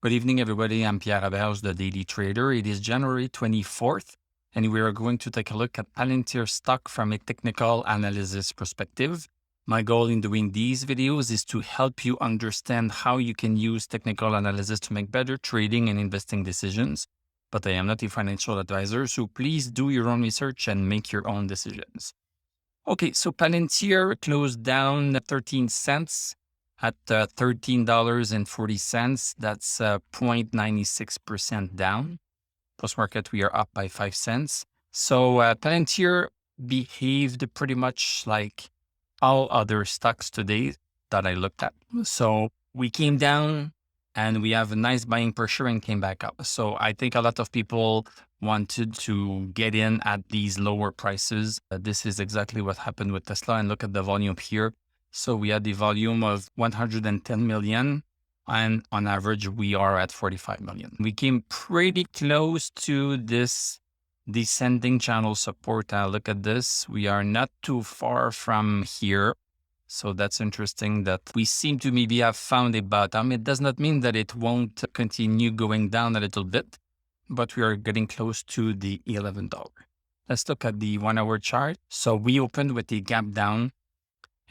Good evening, everybody. I'm Pierre Aberge, the Daily Trader. It is January 24th, and we are going to take a look at Palantir stock from a technical analysis perspective. My goal in doing these videos is to help you understand how you can use technical analysis to make better trading and investing decisions. But I am not a financial advisor, so please do your own research and make your own decisions. Okay, so Palantir closed down 13 cents at $13.40. That's 0.96% down. Post market, we are up by 5 cents. So Palantir behaved pretty much like all other stocks today that I looked at. So we came down and we have a nice buying pressure and came back up. So I think a lot of people wanted to get in at these lower prices. This is exactly what happened with Tesla. And look at the volume here. So we had the volume of 110 million, and on average, we are at 45 million. We came pretty close to this descending channel support. Look at this. We are not too far from here. So that's interesting that we seem to maybe have found a bottom. It does not mean that it won't continue going down a little bit, but we are getting close to the $11. Let's look at the 1 hour chart. So we opened with a gap down,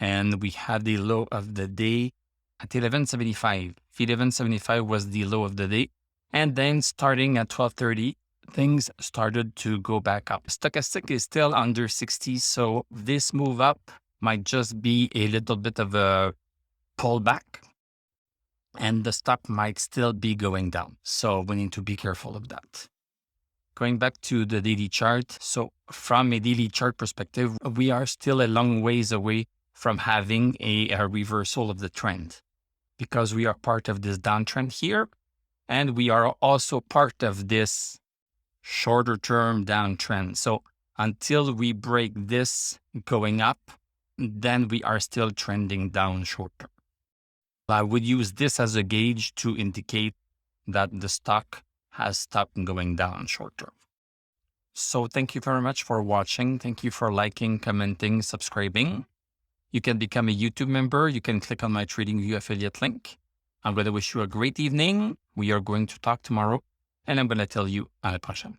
and we had the low of the day at 11.75. 11.75 was the low of the day. And then starting at 12.30, things started to go back up. Stochastic is still under 60, so this move up might just be a little bit of a pullback, and the stock might still be going down. So we need to be careful of that. Going back to the daily chart. So from a daily chart perspective, we are still a long ways away from having a reversal of the trend, because we are part of this downtrend here, and we are also part of this shorter term downtrend. So until we break this going up, then we are still trending down short term. I would use this as a gauge to indicate that the stock has stopped going down short term. So thank you very much for watching. Thank you for liking, commenting, subscribing. You can become a YouTube member. You can click on my TradingView affiliate link. I'm going to wish you a great evening. We are going to talk tomorrow, and I'm going to tell you à la prochaine.